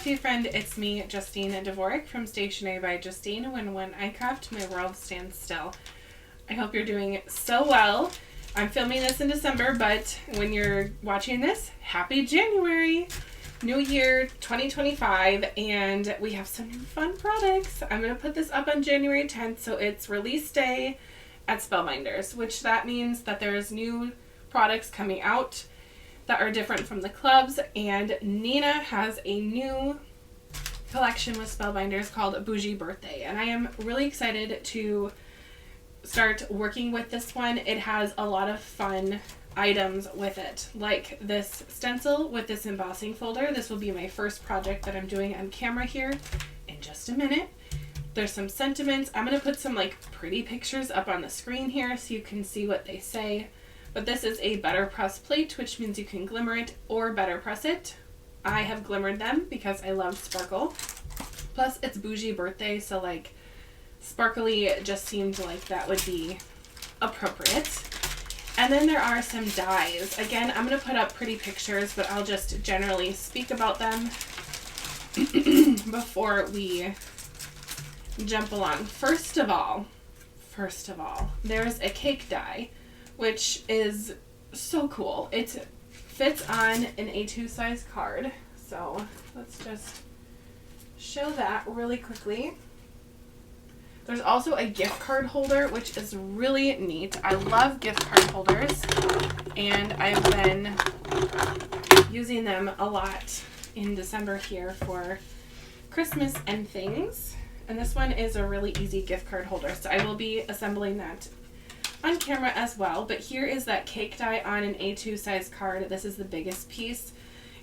Crafty friend, it's me, Justine Dvorak from Stationery by Justine. When I craft, my world stands still. I hope you're doing so well. I'm filming this in December, but when you're watching this, happy January! New year 2025, and we have some new fun products. I'm going to put this up on January 10th, so it's release day at Spellbinders, which that means that there's new products coming out that are different from the clubs, and Nina has a new collection with Spellbinders called Bougie Birthday, and I am really excited to start working with this one. It has a lot of fun items with it, like this stencil with this embossing folder. This will be my first project that I'm doing on camera here in just a minute. There's some sentiments. I'm going to put some like pretty pictures up on the screen here so you can see what they say. But this is a BetterPress plate, which means you can glimmer it or BetterPress it. I have glimmered them because I love sparkle. Plus it's Bougie Birthday, so like sparkly just seemed like that would be appropriate. And then there are some dies. Again, I'm going to put up pretty pictures, but I'll just generally speak about them before we jump along. First of all, there's a cake die, which is so cool. It fits on an A2 size card. So let's just show that really quickly. There's also a gift card holder, which is really neat. I love gift card holders, and I've been using them a lot in December here for Christmas and things. And this one is a really easy gift card holder, so I will be assembling that on camera as well. But here is that cake die on an A2 size card. This is the biggest piece.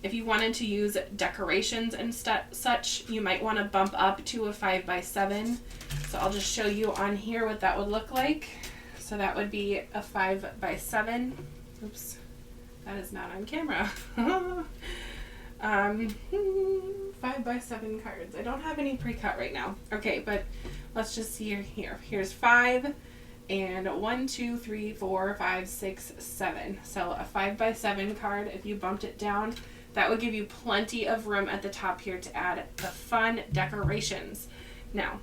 If you wanted to use decorations and such, you might want to bump up to a 5x7. So I'll just show you on here what that would look like. So that would be a 5x7. Oops, that is not on camera. 5x7 cards. I don't have any pre-cut right now. Okay, but let's just see here. Here's 5 and 1, 2, 3, 4, 5, 6, 7. So a 5x7 card, if you bumped it down, that would give you plenty of room at the top here to add the fun decorations. Now,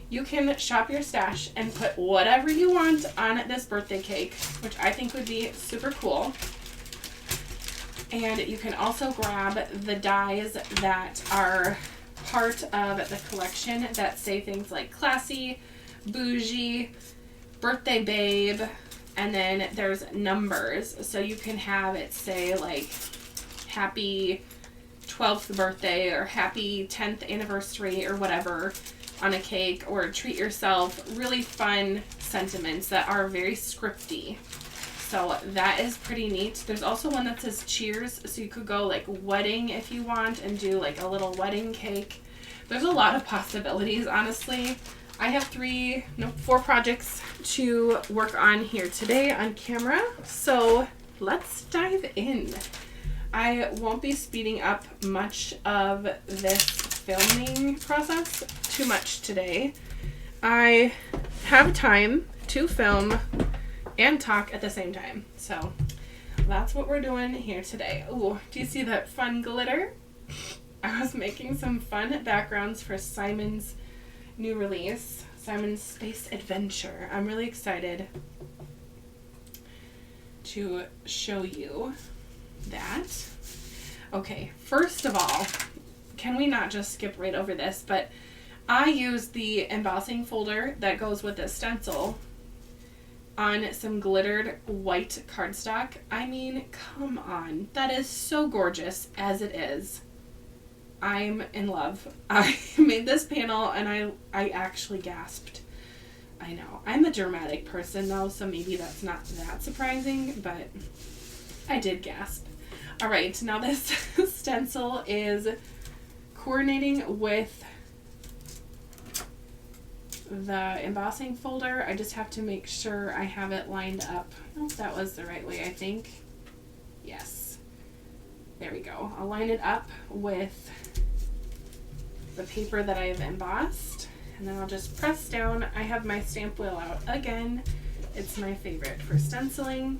you can shop your stash and put whatever you want on this birthday cake, which I think would be super cool. And you can also grab the dies that are part of the collection that say things like classy, bougie, birthday babe, and then there's numbers. So you can have it say like happy 12th birthday or happy 10th anniversary or whatever on a cake, or treat yourself. Really fun sentiments that are very scripty. So that is pretty neat. There's also one that says cheers, so you could go like wedding if you want and do like a little wedding cake. There's a lot of possibilities, honestly. I have 4 projects to work on here today on camera, so let's dive in. I won't be speeding up much of this filming process too much today. I have time to film and talk at the same time, so that's what we're doing here today. Ooh, do you see that fun glitter? I was making some fun backgrounds for Simon's new release, Simon's Space Adventure. I'm really excited to show you that. Okay, first of all, can we not just skip right over this? But I used the embossing folder that goes with the stencil on some glittered white cardstock. I mean, come on. That is so gorgeous as it is. I'm in love. I made this panel and I actually gasped. I know. I'm a dramatic person though, so maybe that's not that surprising, but I did gasp. Alright, now this stencil is coordinating with the embossing folder. I just have to make sure I have it lined up. Oh, that was the right way, I think. Yes. There we go. I'll line it up with the paper that I have embossed, and then I'll just press down. I have my stamp wheel out again. It's my favorite for stenciling.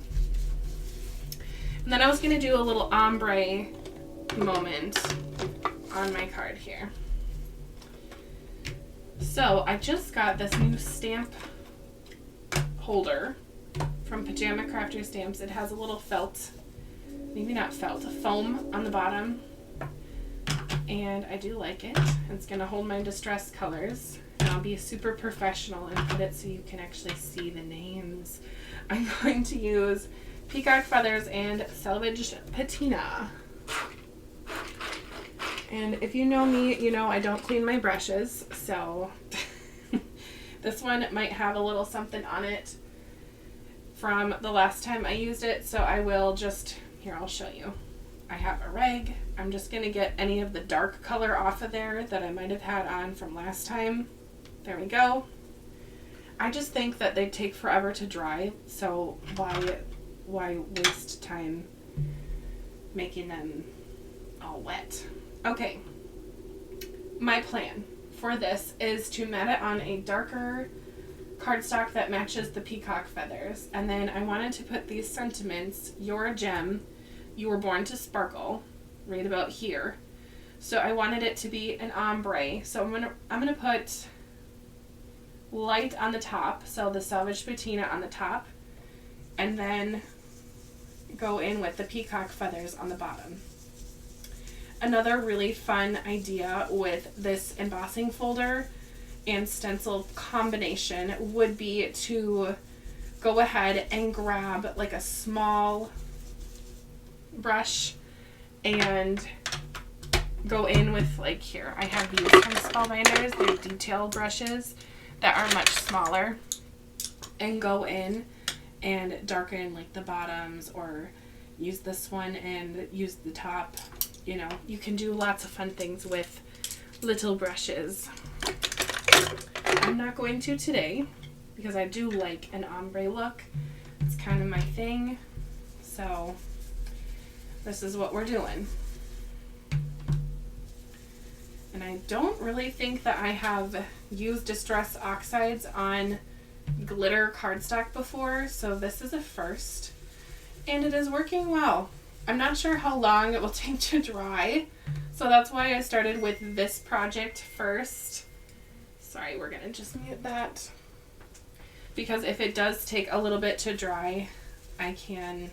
And then I was going to do a little ombre moment on my card here. So I just got this new stamp holder from Pajama Crafter Stamps. It has a little felt, maybe not felt, a foam on the bottom. And I do like it. It's going to hold my distress colors. And I'll be super professional and put it so you can actually see the names. I'm going to use peacock feathers and salvaged patina. And if you know me, you know I don't clean my brushes, so this one might have a little something on it from the last time I used it, so I will just, here I'll show you. I have a rag. I'm just going to get any of the dark color off of there that I might have had on from last time. There we go. I just think that they take forever to dry, so why waste time making them all wet? Okay, my plan for this is to mat it on a darker cardstock that matches the peacock feathers, and then I wanted to put these sentiments, "You're a gem, you were born to sparkle," right about here. So I wanted it to be an ombre, so I'm gonna put light on the top, so the salvaged patina on the top, and then go in with the peacock feathers on the bottom. Another really fun idea with this embossing folder and stencil combination would be to go ahead and grab like a small brush and go in with, like, here I have these from Spellbinders, they're detail brushes that are much smaller, and go in and darken like the bottoms, or use this one and use the top. You know, you can do lots of fun things with little brushes. I'm not going to today because I do like an ombre look. It's kind of my thing. So this is what we're doing. And I don't really think that I have used Distress Oxides on glitter cardstock before, so this is a first. And it is working well. I'm not sure how long it will take to dry, so that's why I started with this project first. Sorry, we're gonna just mute that. Because if it does take a little bit to dry, I can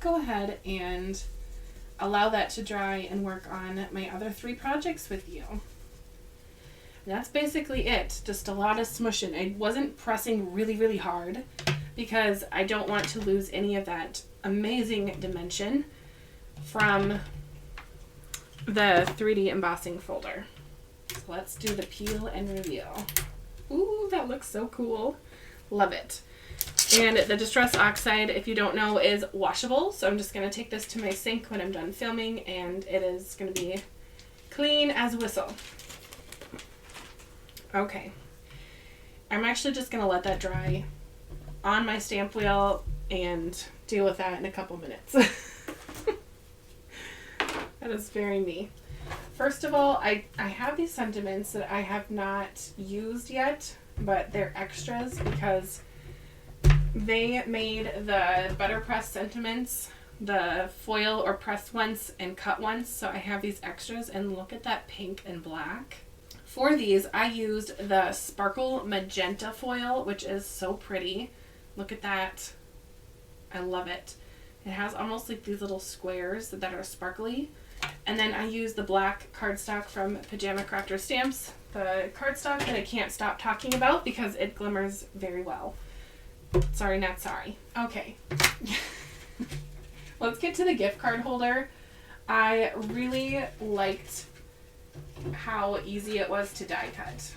go ahead and allow that to dry and work on my other 3 projects with you. And that's basically it, just a lot of smushing. I wasn't pressing really, really hard because I don't want to lose any of that amazing dimension from the 3D embossing folder. So let's do the peel and reveal. Ooh, that looks so cool. Love it. And the Distress Oxide, if you don't know, is washable. So I'm just going to take this to my sink when I'm done filming, and it is going to be clean as a whistle. Okay. I'm actually just going to let that dry on my stamp wheel and deal with that in a couple minutes. That is very me. First of all, I have these sentiments that I have not used yet, but they're extras because they made the BetterPress sentiments, the foil or press once and cut once, so I have these extras, and look at that pink and black. For these, I used the Sparkle Magenta foil, which is so pretty. Look at that. I love it. It has almost like these little squares that are sparkly. And then I used the black cardstock from Pajama Crafter Stamps, the cardstock that I can't stop talking about because it glimmers very well. Sorry, not sorry. Okay. Let's get to the gift card holder. I really liked how easy it was to die cut.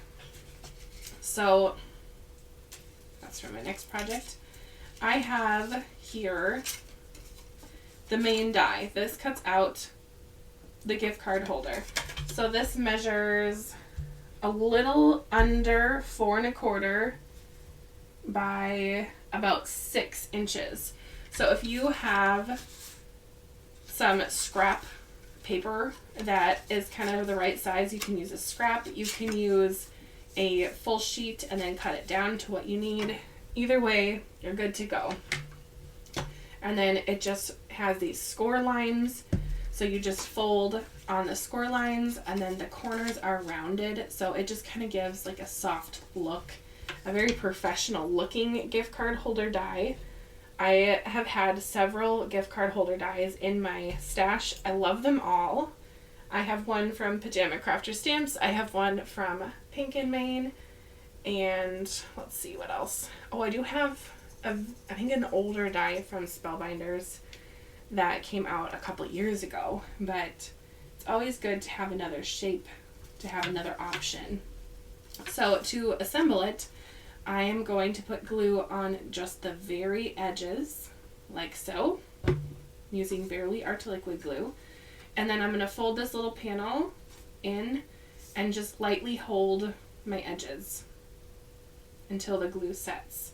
So that's for my next project. I have here the main die. This cuts out the gift card holder. So this measures a little under 4 1/4 by about 6 inches. So if you have some scrap paper that is kind of the right size, you can use a scrap. You can use a full sheet and then cut it down to what you need. Either way, you're good to go. And then it just has these score lines. So you just fold on the score lines, and then the corners are rounded, so it just kind of gives like a soft look. A very professional looking gift card holder die. I have had several gift card holder dies in my stash. I love them all. I have one from Pajama Crafter Stamps. I have one from Pink and Main. And let's see what else. Oh, I do have, I think, an older die from Spellbinders that came out a couple years ago. But it's always good to have another shape, to have another option. So to assemble it, I am going to put glue on just the very edges, like so, using Barely Art Liquid glue. And then I'm going to fold this little panel in and just lightly hold my edges until the glue sets.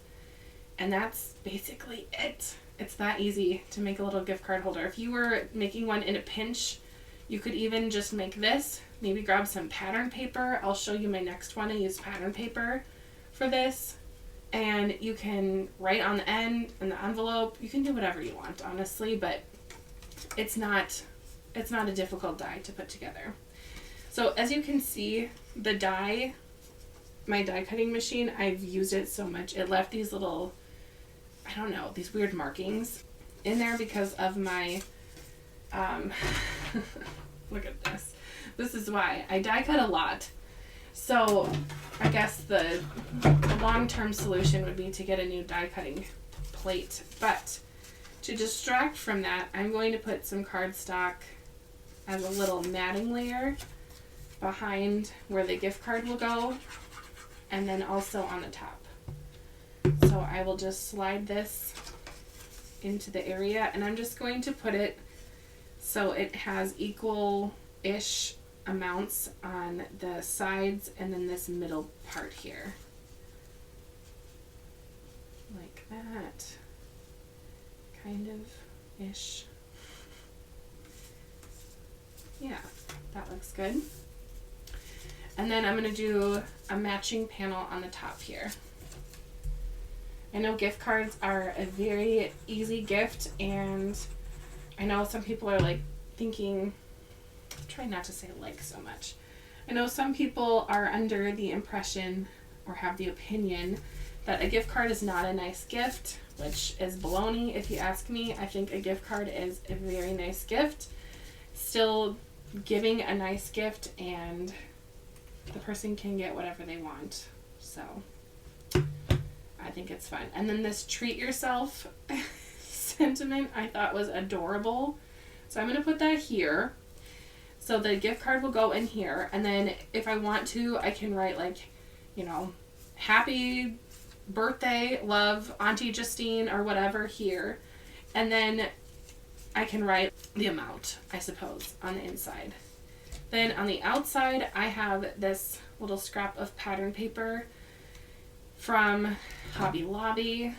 And that's basically it. It's that easy to make a little gift card holder. If you were making one in a pinch, you could even just make this, maybe grab some pattern paper. I'll show you my next one. I use pattern paper for this, and you can write on the end and the envelope. You can do whatever you want, honestly, but it's not a difficult die to put together. So as you can see, the die, my die cutting machine, I've used it so much. It left these little, I don't know, these weird markings in there because of my look at this. This is why I die cut a lot. So I guess the long-term solution would be to get a new die cutting plate. But to distract from that, I'm going to put some cardstock as a little matting layer behind where the gift card will go, and then also on the top. So I will just slide this into the area, and I'm just going to put it so it has equal-ish amounts on the sides and then this middle part here. Like that. Kind of ish. Yeah, that looks good. And then I'm going to do a matching panel on the top here. I know gift cards are a very easy gift, and I know some people are like thinking, try not to say like so much. I know some people are under the impression or have the opinion that a gift card is not a nice gift, which is baloney if you ask me. I think a gift card is a very nice gift. Still giving a nice gift, and the person can get whatever they want. So I think it's fun. And then this treat yourself sentiment I thought was adorable. So I'm going to put that here. So the gift card will go in here, and then if I want to, I can write like, you know, happy birthday, love, Auntie Justine, or whatever here. And then I can write the amount, I suppose, on the inside. Then on the outside, I have this little scrap of pattern paper from Hobby Lobby.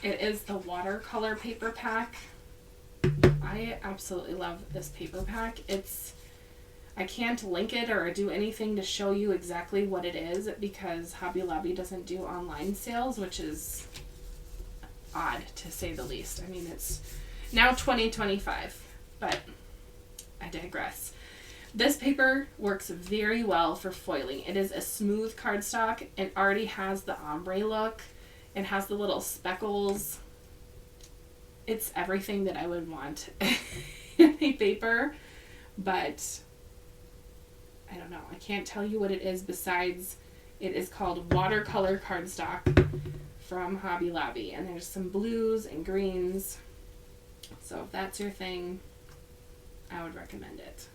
It is the watercolor paper pack. I absolutely love this paper pack. I can't link it or do anything to show you exactly what it is because Hobby Lobby doesn't do online sales, which is odd to say the least. I mean, it's now 2025, but I digress. This paper works very well for foiling. It is a smooth cardstock and already has the ombre look. It has the little speckles. It's everything that I would want in a paper, but I don't know. I can't tell you what it is besides it is called watercolor cardstock from Hobby Lobby, and there's some blues and greens. So if that's your thing, I would recommend it.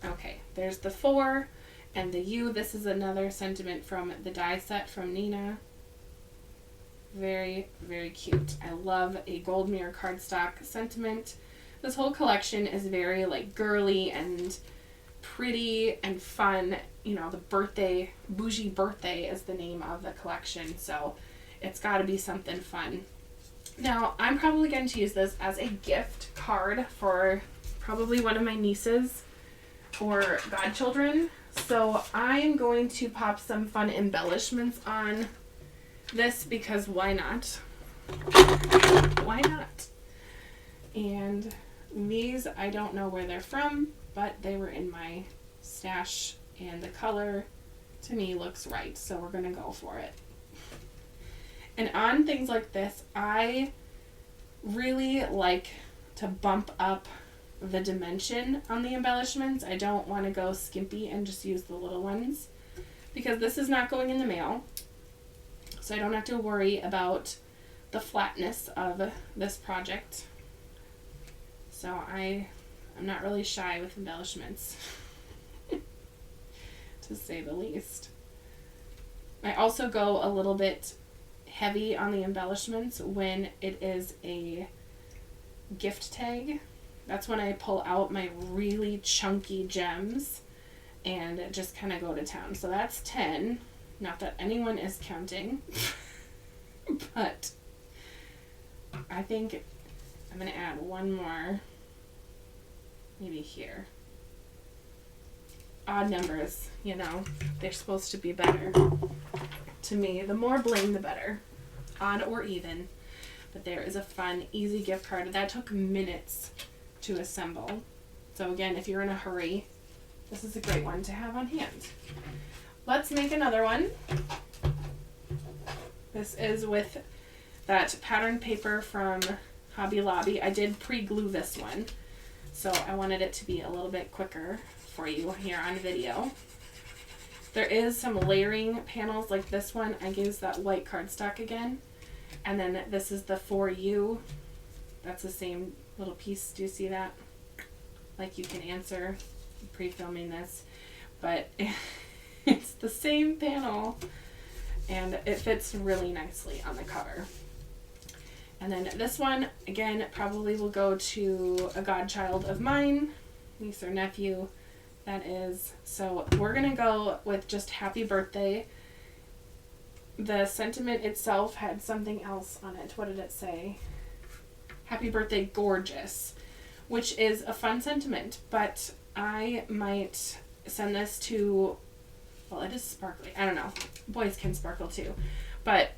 Okay, there's the 4 and the U. This is another sentiment from the die set from Nina. Very, very cute. I love a gold mirror cardstock sentiment. This whole collection is very like girly and pretty and fun. You know, the birthday, Bougie birthday is the name of the collection, so it's got to be something fun. Now, I'm probably going to use this as a gift card for probably one of my nieces or godchildren. So I'm going to pop some fun embellishments on this because why not? Why not? And these, I don't know where they're from, but they were in my stash, and the color to me looks right, so we're gonna go for it. And on things like this, I really like to bump up the dimension on the embellishments. I don't want to go skimpy and just use the little ones, because this is not going in the mail, so I don't have to worry about the flatness of this project. So I'm not really shy with embellishments, to say the least. I also go a little bit heavy on the embellishments when it is a gift tag. That's when I pull out my really chunky gems and just kind of go to town. So that's 10. Not that anyone is counting, but I think I'm going to add one more, maybe here. Odd numbers, you know, they're supposed to be better. To me, the more bling, the better. Odd or even. But there is a fun, easy gift card. That took minutes to assemble. So again, if you're in a hurry, this is a great one to have on hand. Let's make another one. This is with that pattern paper from Hobby Lobby. I did pre-glue this one, so I wanted it to be a little bit quicker for you here on video. There is some layering panels like this one. I used that white cardstock again. And then this is the For You. That's the same little piece. Do you see that? Like, you can answer pre-filming this, but it's the same panel, and it fits really nicely on the cover. And then this one, again, probably will go to a godchild of mine, niece or nephew, that is. So we're going to go with just happy birthday. The sentiment itself had something else on it. What did it say? Happy birthday, gorgeous, which is a fun sentiment, but I might send this to, well, it is sparkly. I don't know. Boys can sparkle too. But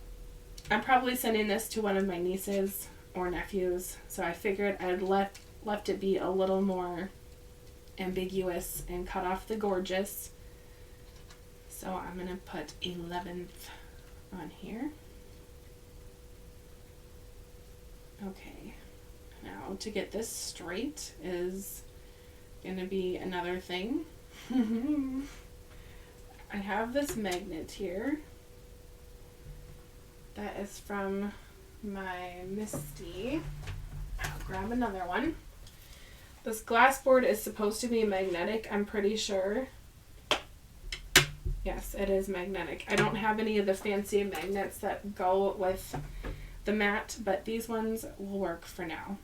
I'm probably sending this to one of my nieces or nephews, so I figured I'd left it be a little more ambiguous and cut off the gorgeous. So I'm going to put 11th on here. Okay, now to get this straight is going to be another thing. I have this magnet here that is from my Misty. I'll grab another one. This glass board is supposed to be magnetic, I'm pretty sure. Yes, it is magnetic. I don't have any of the fancy magnets that go with the mat, but these ones will work for now.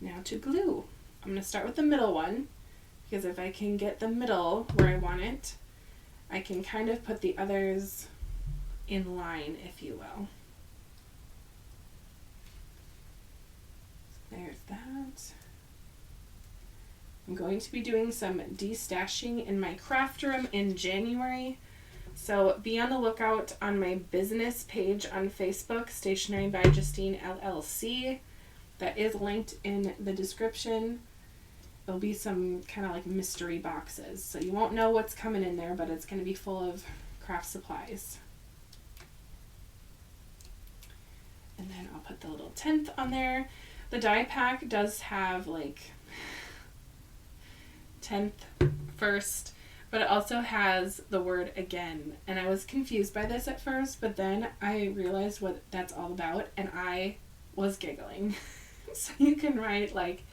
Now to glue. I'm going to start with the middle one, because if I can get the middle where I want it, I can kind of put the others in line, if you will. There's that. I'm going to be doing some destashing in my craft room in January, so be on the lookout on my business page on Facebook, Stationery by Justine LLC. That is linked in the description. There'll be some kind of like mystery boxes, so you won't know what's coming in there, but it's going to be full of craft supplies. And then I'll put the little 10th on there. The die pack does have like 10th first, but it also has the word again, and I was confused by this at first, but then I realized what that's all about, and I was giggling. So you can write like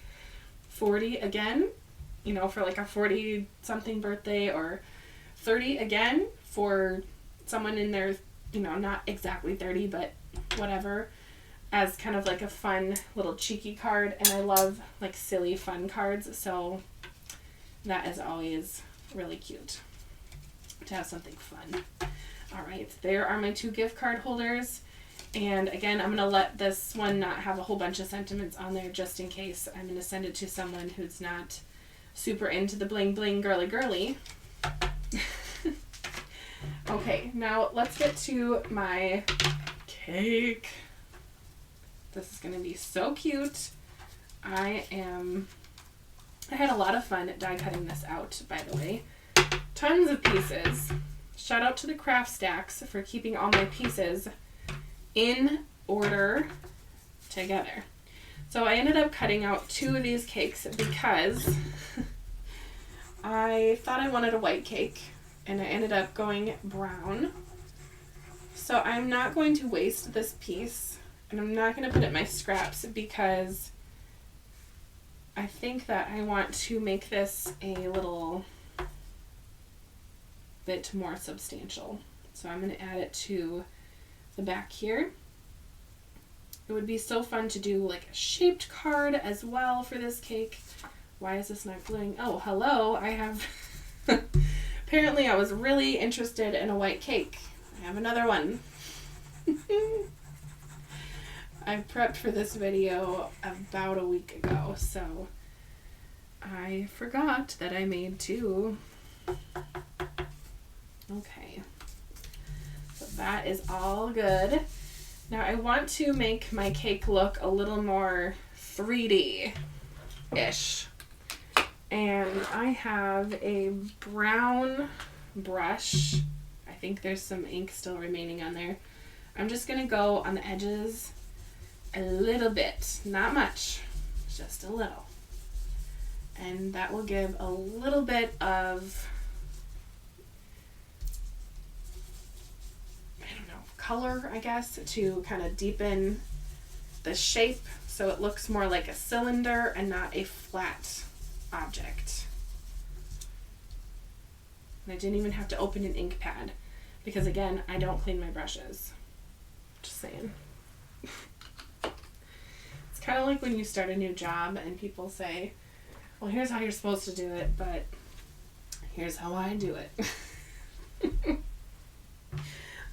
40 again, you know, for like a 40 something birthday, or 30 again for someone in their, you know, not exactly 30, but whatever, as kind of like a fun little cheeky card. And I love like silly fun cards, so that is always really cute to have something fun. All right, there are my 2 gift card holders. And again, I'm going to let this one not have a whole bunch of sentiments on there just in case. I'm going to send it to someone who's not super into the bling bling girly girly. Okay, now let's get to my cake. This is going to be so cute. I had a lot of fun die cutting this out, by the way. Tons of pieces. Shout out to the craft stacks for keeping all my pieces in order together. So I ended up cutting out 2 of these cakes because I thought I wanted a white cake and I ended up going brown. So I'm not going to waste this piece and I'm not going to put it in my scraps because I think that I want to make this a little bit more substantial. So I'm going to add it to the back here. It would be so fun to do like a shaped card as well for this cake. Why is this not gluing? Oh, hello. I have apparently I was really interested in a white cake. I have another one. I prepped for this video about a week ago, so I forgot that I made 2. Okay, so that is all good. Now I want to make my cake look a little more 3D-ish. And I have a brown brush. I think there's some ink still remaining on there. I'm just going to go on the edges a little bit. Not much, just a little. And that will give a little bit of, I don't know, color, I guess, to kind of deepen the shape so it looks more like a cylinder and not a flat object. And I didn't even have to open an ink pad because, again, I don't clean my brushes. Just saying. It's kind of like when you start a new job and people say, well, here's how you're supposed to do it, but here's how I do it.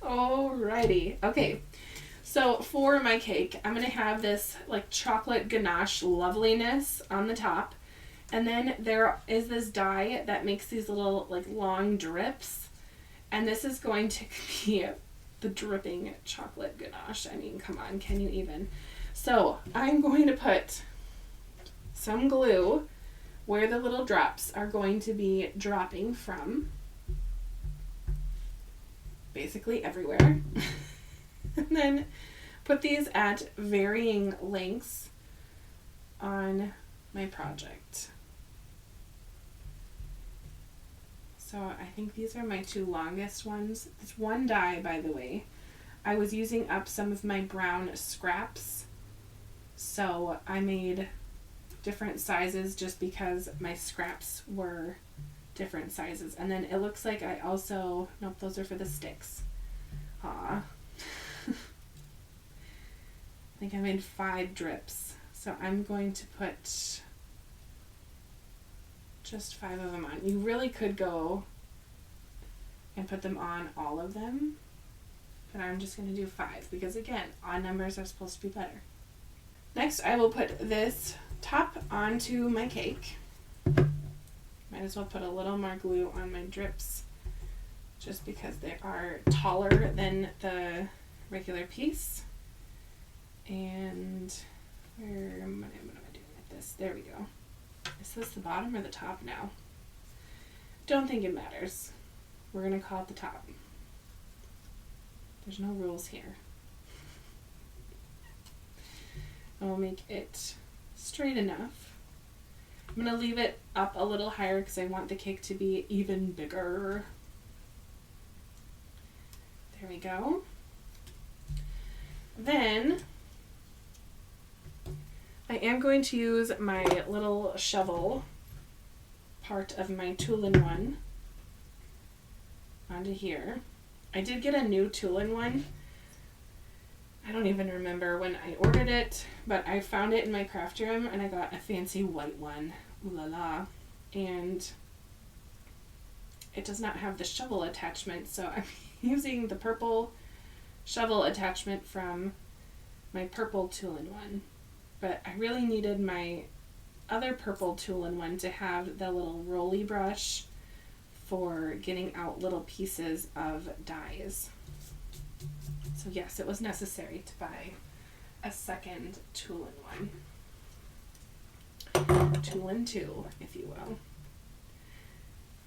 Alrighty. Okay. So for my cake, I'm going to have this like chocolate ganache loveliness on the top. And then there is this die that makes these little like long drips. And this is going to be the dripping chocolate ganache. I mean, come on, can you even? So I'm going to put some glue where the little drops are going to be dropping from. Basically everywhere. And then put these at varying lengths on my project. So I think these are my 2 longest ones. It's one die, by the way. I was using up some of my brown scraps, so I made different sizes just because my scraps were different sizes. And then it looks like I also, nope, those are for the sticks. Aw. I think I made 5 drips. So I'm going to put just 5 of them on. You really could go and put them on all of them, but I'm just going to do 5 because, again, odd numbers are supposed to be better. Next, I will put this top onto my cake. Might as well put a little more glue on my drips just because they are taller than the regular piece. And what am I doing with this? There we go. Is this the bottom or the top now? Don't think it matters. We're going to call it the top. There's no rules here. And we'll make it straight enough. I'm going to leave it up a little higher because I want the cake to be even bigger. There we go. Then I am going to use my little shovel part of my tool-in-one onto here. I did get a new tool-in-one. I don't even remember when I ordered it, but I found it in my craft room and I got a fancy white one. Ooh la la. And it does not have the shovel attachment, so I'm using the purple shovel attachment from my purple tool-in-one. But I really needed my other purple tool-in-one to have the little rolly brush for getting out little pieces of dies. So yes, it was necessary to buy a second tool-in-one. Two and two, if you will.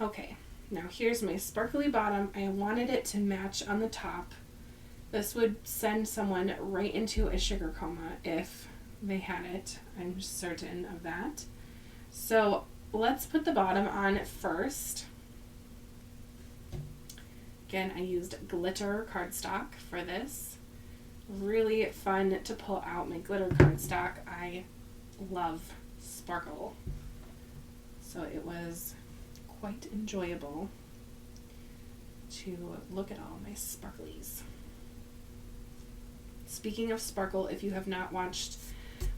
Okay, now here's my sparkly bottom. I wanted it to match on the top. This would send someone right into a sugar coma if they had it. I'm certain of that. So let's put the bottom on first. Again, I used glitter cardstock for this. Really fun to pull out my glitter cardstock. I love sparkle. So it was quite enjoyable to look at all my sparklies. Speaking of sparkle, if you have not watched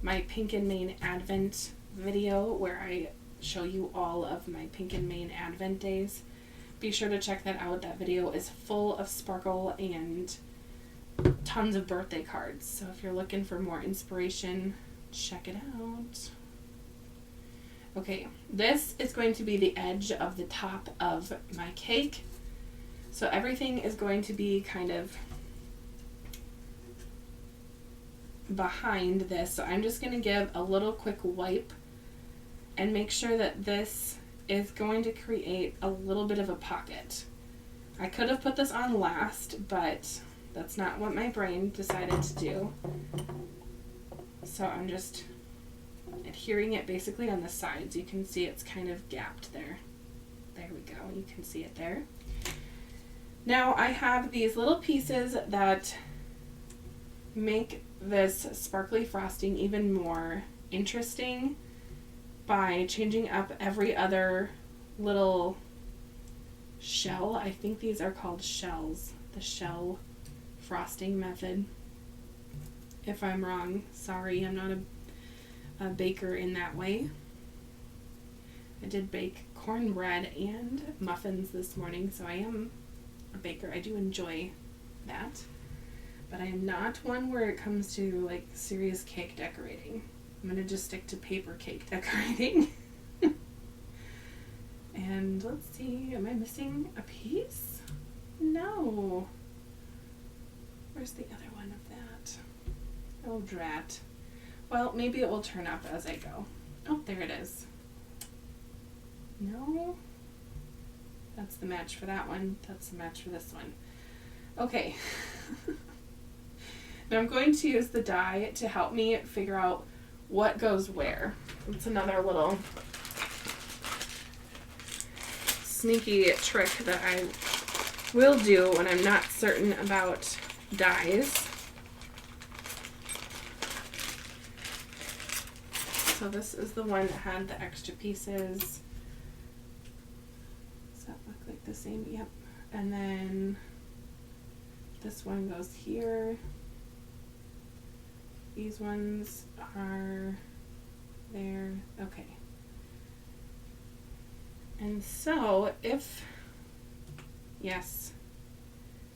my Pink and Main Advent video where I show you all of my Pink and Main Advent days, be sure to check that out. That video is full of sparkle and tons of birthday cards. So if you're looking for more inspiration, check it out. Okay, this is going to be the edge of the top of my cake. So everything is going to be kind of behind this. So I'm just going to give a little quick wipe and make sure that this is going to create a little bit of a pocket. I could have put this on last, but that's not what my brain decided to do. So I'm just adhering it basically on the sides. You can see it's kind of gapped there. There we go. You can see it there. Now I have these little pieces that make this sparkly frosting even more interesting by changing up every other little shell. I think these are called shells. The shell frosting method. If I'm wrong, sorry, I'm not a baker in that way. I did bake cornbread and muffins this morning, so I am a baker. I do enjoy that. But I am not one where it comes to like serious cake decorating. I'm going to just stick to paper cake decorating. And let's see, am I missing a piece? No. Where's the other one of that? Oh, drat. Well, maybe it will turn up as I go. Oh, there it is. No. That's the match for that one. That's the match for this one. Okay. Now I'm going to use the die to help me figure out what goes where. It's another little sneaky trick that I will do when I'm not certain about dies. So this is the one that had the extra pieces. Does that look like the same? Yep. And then this one goes here. These ones are there. Okay. And so if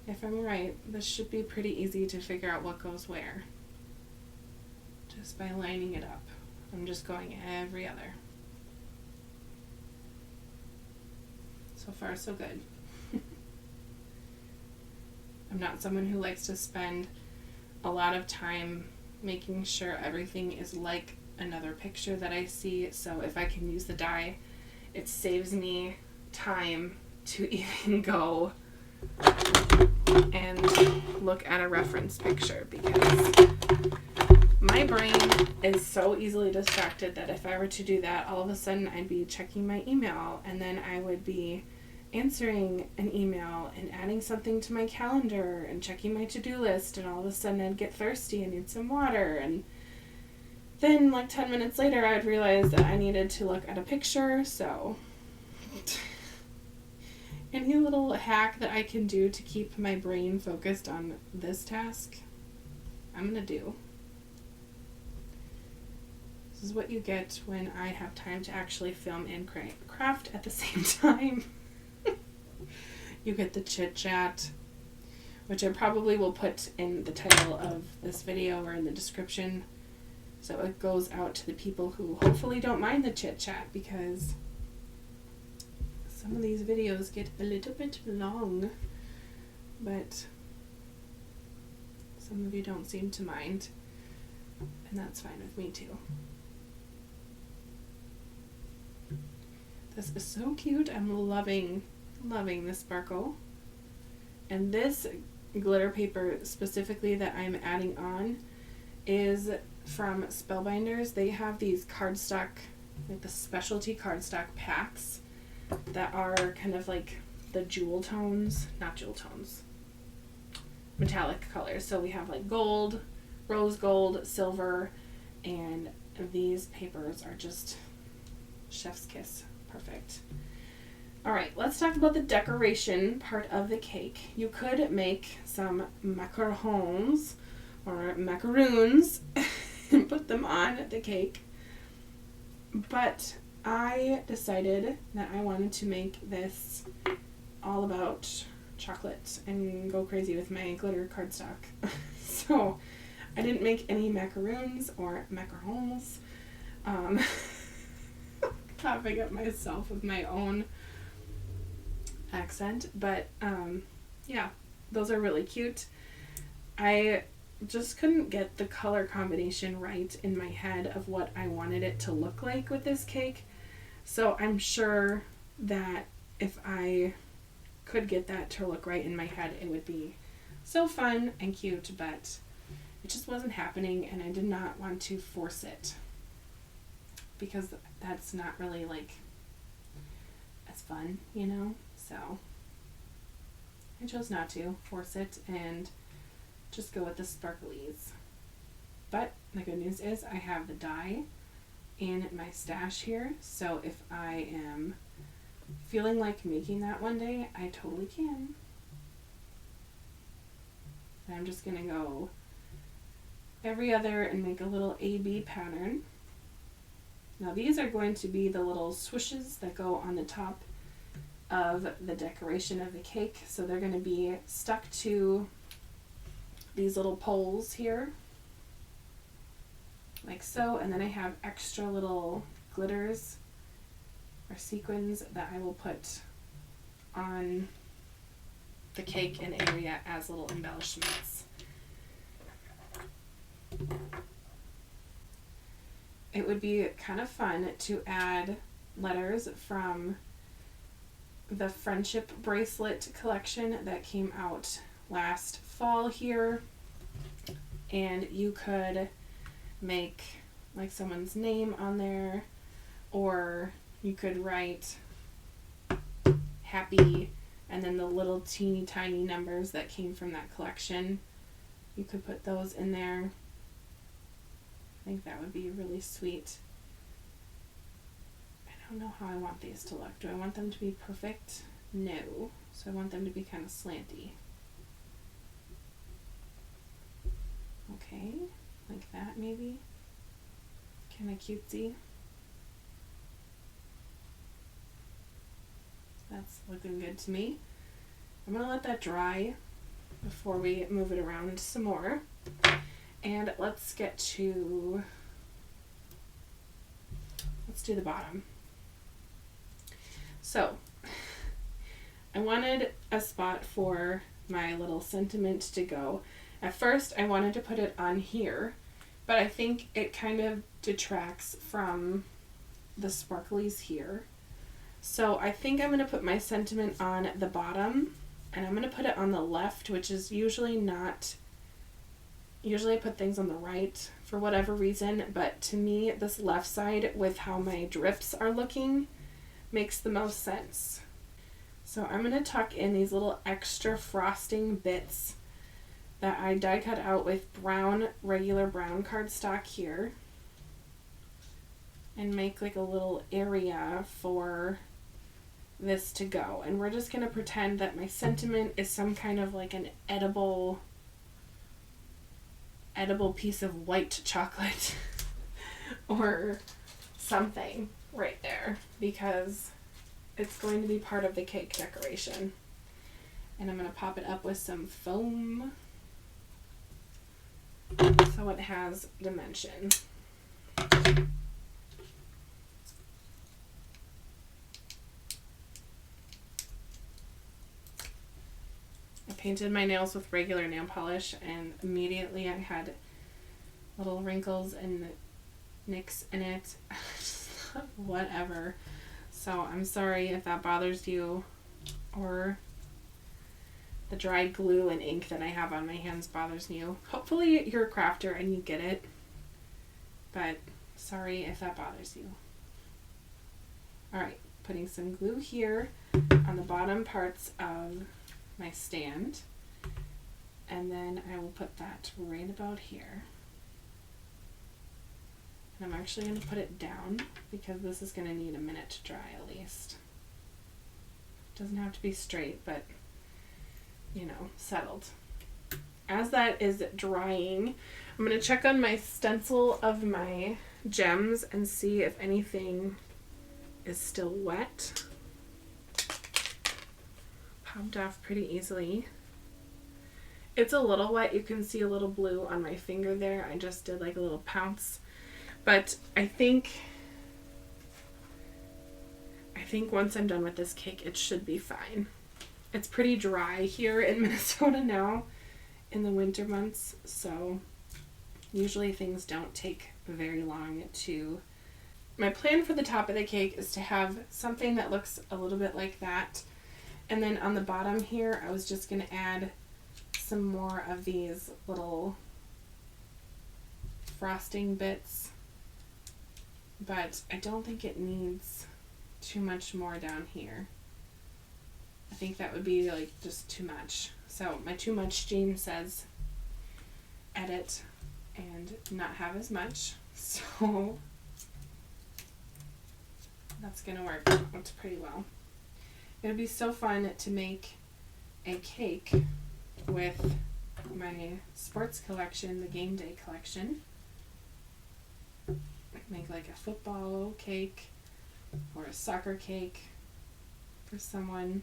I'm right, this should be pretty easy to figure out what goes where. Just by lining it up. I'm just going every other. So far, so good. I'm not someone who likes to spend a lot of time making sure everything is like another picture that I see. So if I can use the die, it saves me time to even go and look at a reference picture, because my brain is so easily distracted that if I were to do that, all of a sudden I'd be checking my email, and then I would be answering an email and adding something to my calendar and checking my to-do list, and all of a sudden I'd get thirsty and need some water, and then like 10 minutes later I'd realize that I needed to look at a picture. So any little hack that I can do to keep my brain focused on this task, I'm gonna do. This is what you get when I have time to actually film and craft at the same time. You get the chit chat, which I probably will put in the title of this video or in the description, so it goes out to the people who hopefully don't mind the chit chat, because some of these videos get a little bit long, but some of you don't seem to mind, and that's fine with me too. This is so cute. I'm loving the sparkle. And this glitter paper specifically that I'm adding on is from Spellbinders. They have these cardstock, like the specialty cardstock packs that are kind of like the jewel tones, not jewel tones, metallic colors. So we have like gold, rose gold, silver, and these papers are just chef's kiss. Perfect. All right, let's talk about the decoration part of the cake. You could make some macarons or macaroons and put them on the cake. But I decided that I wanted to make this all about chocolate and go crazy with my glitter cardstock. So I didn't make any macaroons or macarons. Coughing at myself with my own accent, but yeah, those are really cute. I just couldn't get the color combination right in my head of what I wanted it to look like with this cake, so I'm sure that if I could get that to look right in my head, it would be so fun and cute, but it just wasn't happening, and I did not want to force it because that's not really like as fun, you know? So I chose not to force it and just go with the sparklies. But the good news is I have the dye in my stash here, so if I am feeling like making that one day, I totally can. And I'm just gonna go every other and make a little A-B pattern. Now these are going to be the little swooshes that go on the top of the decoration of the cake. So they're going to be stuck to these little poles here, like so. And then I have extra little glitters or sequins that I will put on the cake and area as little embellishments. It would be kind of fun to add letters from the friendship bracelet collection that came out last fall here, and you could make like someone's name on there, or you could write happy and then the little teeny tiny numbers that came from that collection. You could put those in there. I think that would be really sweet. I don't know how I want these to look. Do I want them to be perfect? No. So I want them to be kind of slanty. Okay, like that maybe. Kind of cutesy. That's looking good to me. I'm going to let that dry before we move it around some more. And let's do the bottom. So I wanted a spot for my little sentiment to go. At first I wanted to put it on here, but I think it kind of detracts from the sparklies here. So I think I'm going to put my sentiment on the bottom, and I'm going to put it on the left, which is usually I put things on the right for whatever reason, but to me this left side with how my drips are looking makes the most sense. So I'm going to tuck in these little extra frosting bits that I die cut out with regular brown cardstock here, and make like a little area for this to go. And we're just going to pretend that my sentiment is some kind of like an edible piece of white chocolate or something right there, because it's going to be part of the cake decoration. And I'm going to pop it up with some foam so it has dimension. I painted my nails with regular nail polish, and immediately I had little wrinkles and nicks in it. Whatever. So I'm sorry if that bothers you, or the dried glue and ink that I have on my hands bothers you. Hopefully you're a crafter and you get it, but sorry if that bothers you. Alright, putting some glue here on the bottom parts of my stand, and then I will put that right about here. And I'm actually going to put it down because this is going to need a minute to dry at least. It doesn't have to be straight, but you know, settled. As that is drying, I'm going to check on my stencil of my gems and see if anything is still wet. Popped off pretty easily. It's a little wet. You can see a little blue on my finger there. I just did like a little pounce. But I think once I'm done with this cake, it should be fine. It's pretty dry here in Minnesota now in the winter months, so usually things don't take very long to... My plan for the top of the cake is to have something that looks a little bit like that. And then on the bottom here, I was just going to add some more of these little frosting bits. But I don't think it needs too much more down here. I think that would be like just too much. So my too much gene says edit and not have as much. So that's gonna work out pretty well. It would be so fun to make a cake with my sports collection, the game day collection. Make like a football cake or a soccer cake for someone.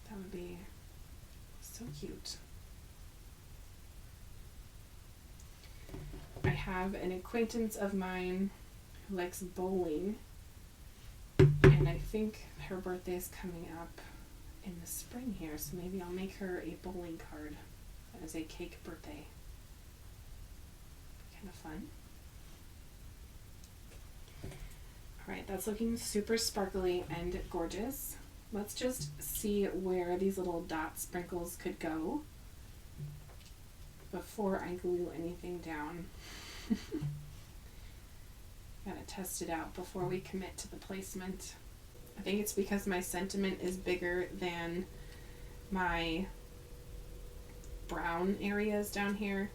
That would be so cute. I have an acquaintance of mine who likes bowling, and I think her birthday is coming up in the spring here, so maybe I'll make her a bowling card as a cake birthday. Kind of fun. Alright, that's looking super sparkly and gorgeous. Let's just see where these little dot sprinkles could go before I glue anything down. Gotta test it out before we commit to the placement. I think it's because my sentiment is bigger than my brown areas down here.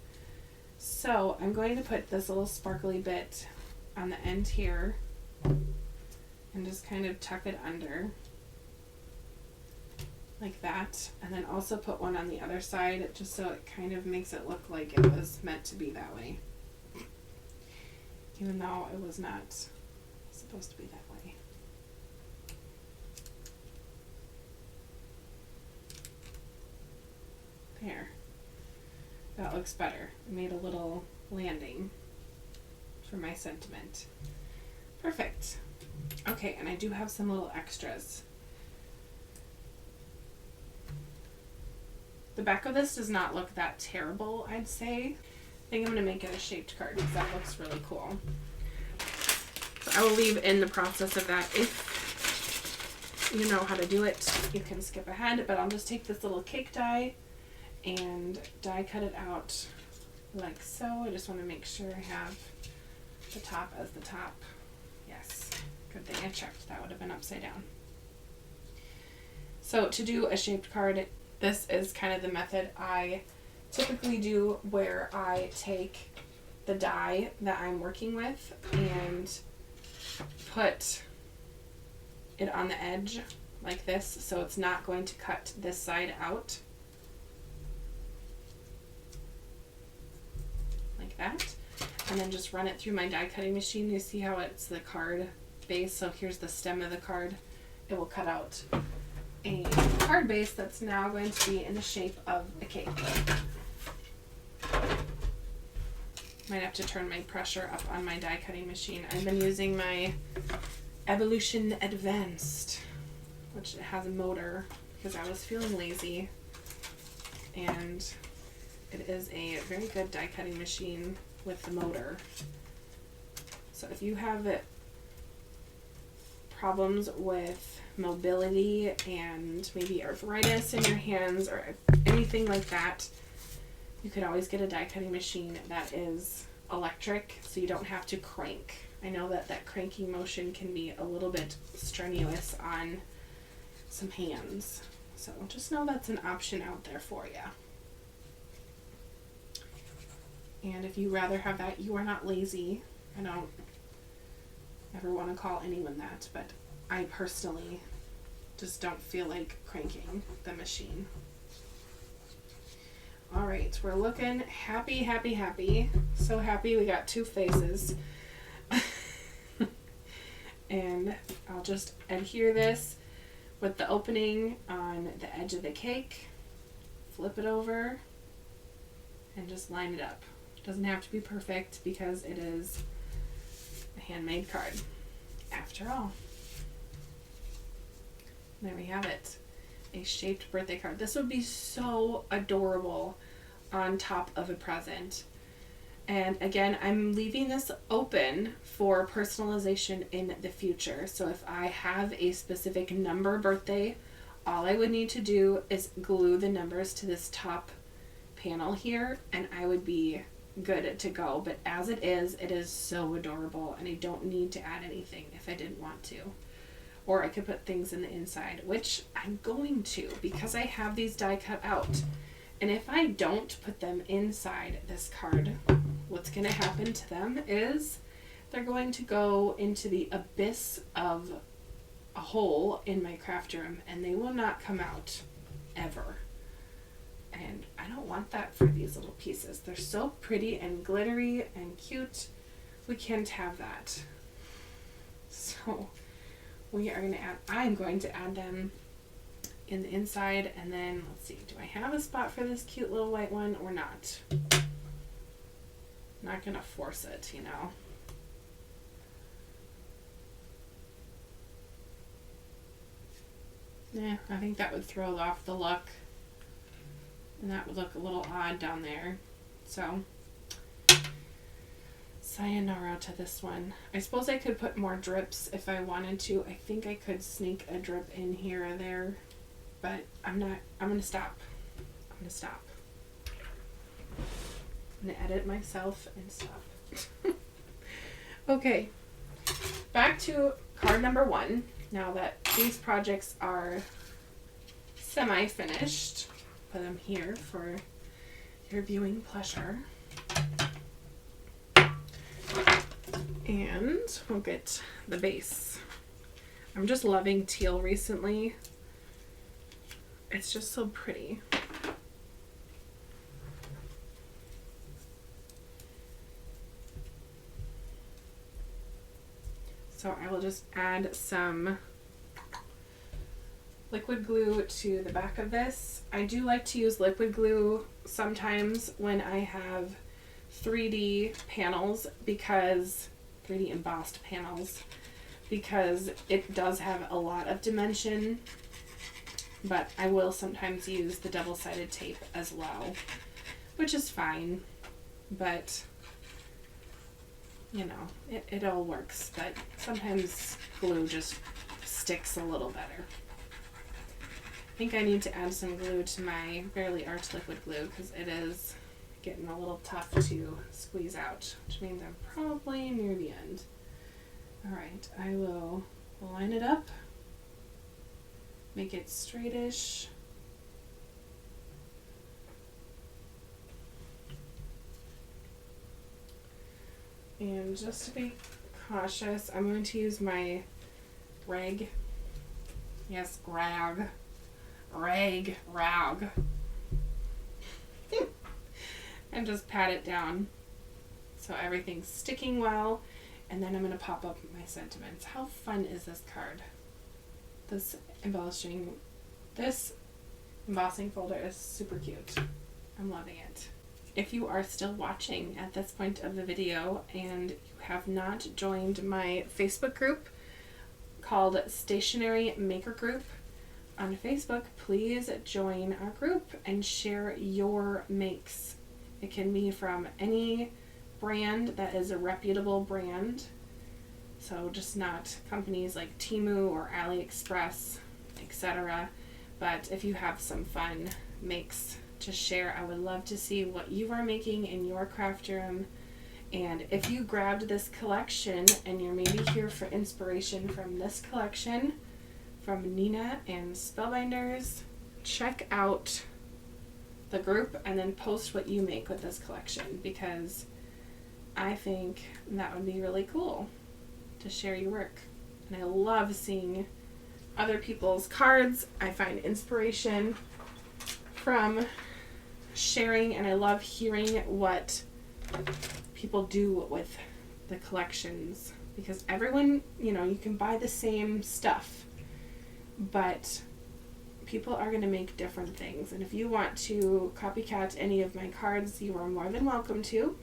So I'm going to put this little sparkly bit on the end here and just kind of tuck it under like that, and then also put one on the other side just so it kind of makes it look like it was meant to be that way, even though it was not supposed to be that way. There. That looks better. I made a little landing for my sentiment. Perfect. Okay, and I do have some little extras. The back of this does not look that terrible, I'd say. I think I'm going to make it a shaped card because that looks really cool. So I will leave in the process of that. If you know how to do it, you can skip ahead, but I'll just take this little cake die and die cut it out like so. I just want to make sure I have the top as the top. Yes, good thing I checked. That would have been upside down. So to do a shaped card, this is kind of the method I typically do, where I take the die that I'm working with and put it on the edge like this, so it's not going to cut this side out. Like that. And then just run it through my die cutting machine. You see how it's the card base, so here's the stem of the card. It will cut out a card base that's now going to be in the shape of a cake. Might have to turn my pressure up on my die cutting machine. I've been using my Evolution Advanced, which has a motor because I was feeling lazy, and it is a very good die cutting machine with the motor. So if you have it problems with mobility and maybe arthritis in your hands or anything like that, you could always get a die cutting machine that is electric, so you don't have to crank. I know that that cranking motion can be a little bit strenuous on some hands, so just know that's an option out there for you. And if you rather have that, you are not lazy. I don't ever want to call anyone that, but I personally just don't feel like cranking the machine. All right, we're looking happy, happy, happy. So happy we got 2 faces. And I'll just adhere this with the opening on the edge of the cake, flip it over, and just line it up. It doesn't have to be perfect because it is a handmade card, after all. There we have it. A shaped birthday card. This would be so adorable on top of a present. And again, I'm leaving this open for personalization in the future. So if I have a specific number birthday, all I would need to do is glue the numbers to this top panel here, and I would be good to go. But as it is so adorable, and I don't need to add anything if I didn't want to. Or I could put things in the inside, which I'm going to because I have these die cut out. And if I don't put them inside this card, what's going to happen to them is they're going to go into the abyss of a hole in my craft room, and they will not come out ever. And I don't want that for these little pieces. They're so pretty and glittery and cute. We can't have that. So we are going to add, I'm going to add them in the inside, and then let's see, do I have a spot for this cute little white one or not? Not going to force it, you know. Yeah, I think that would throw off the look, and that would look a little odd down there. So sayonara to this one. I suppose I could put more drips if I wanted to. I think I could sneak a drip in here or there, but I'm not. I'm going to stop. I'm going to stop. I'm going to edit myself and stop. Okay, back to card number 1. Now that these projects are semi-finished, put them here for your viewing pleasure. And we'll get the base. I'm just loving teal recently. It's just so pretty. So I will just add some liquid glue to the back of this. I do like to use liquid glue sometimes when I have 3D panels, because 3D embossed panels, because it does have a lot of dimension, but I will sometimes use the double-sided tape as well, which is fine, but you know, it all works, but sometimes glue just sticks a little better. I think I need to add some glue to my Barely Art liquid glue because it is getting a little tough to squeeze out, which means I'm probably near the end. Alright, I will line it up, make it straightish. And just to be cautious, I'm going to use my rag. Yes, rag. And just pat it down so everything's sticking well. And then I'm going to pop up my sentiments. How fun is this card? This embossing folder is super cute. I'm loving it. If you are still watching at this point of the video and you have not joined my Facebook group called Stationery Maker Group on Facebook, please join our group and share your makes. It can be from any brand that is a reputable brand. So just not companies like Temu or AliExpress, etc. But if you have some fun makes to share, I would love to see what you are making in your craft room. And if you grabbed this collection and you're maybe here for inspiration from this collection from Nina and Spellbinders, check out the group and then post what you make with this collection, because I think that would be really cool to share your work. And I love seeing other people's cards. I find inspiration from sharing, and I love hearing what people do with the collections, because everyone, you know, you can buy the same stuff, but people are going to make different things. And if you want to copycat any of my cards, you are more than welcome to.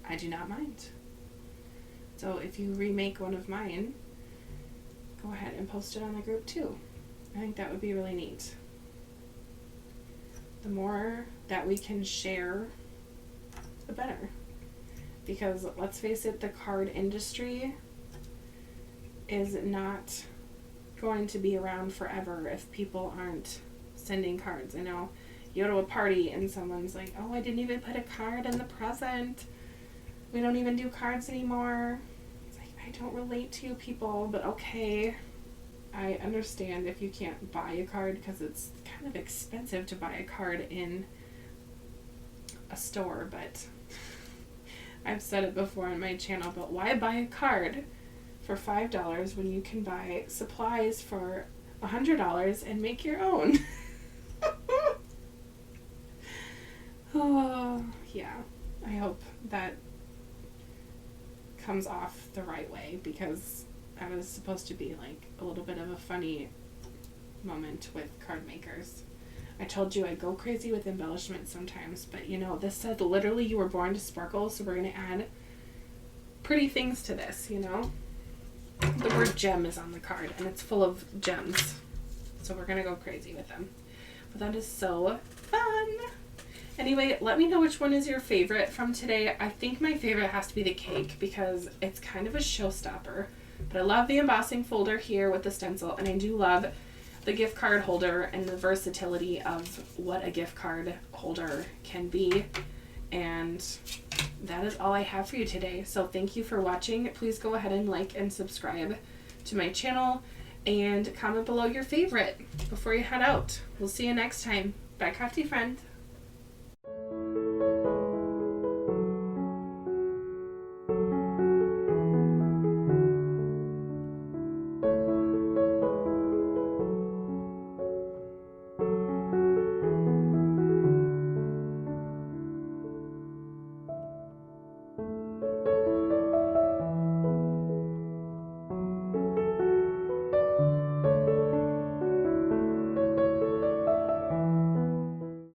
I do not mind. So if you remake one of mine, go ahead and post it on the group too. I think that would be really neat. The more that we can share, the better. Because let's face it, the card industry is not going to be around forever if people aren't sending cards. I know you go to a party and someone's like, oh, I didn't even put a card in the present. We don't even do cards anymore. It's like, I don't relate to you people, but okay. I understand if you can't buy a card, because it's kind of expensive to buy a card in a store, but I've said it before on my channel, but why buy a card for $5 when you can buy supplies for $100 and make your own? Oh, yeah. I hope that comes off the right way, because I was supposed to be like a little bit of a funny moment with card makers. I told you I go crazy with embellishments sometimes, but you know, this said literally you were born to sparkle, so we're going to add pretty things to this, you know? The word gem is on the card, and it's full of gems, so we're going to go crazy with them. But that is so fun! Anyway, let me know which one is your favorite from today. I think my favorite has to be the cake, because it's kind of a showstopper. But I love the embossing folder here with the stencil, and I do love the gift card holder and the versatility of what a gift card holder can be. And that is all I have for you today. So thank you for watching. Please go ahead and like and subscribe to my channel, and comment below your favorite before you head out. We'll see you next time. Bye, crafty friend.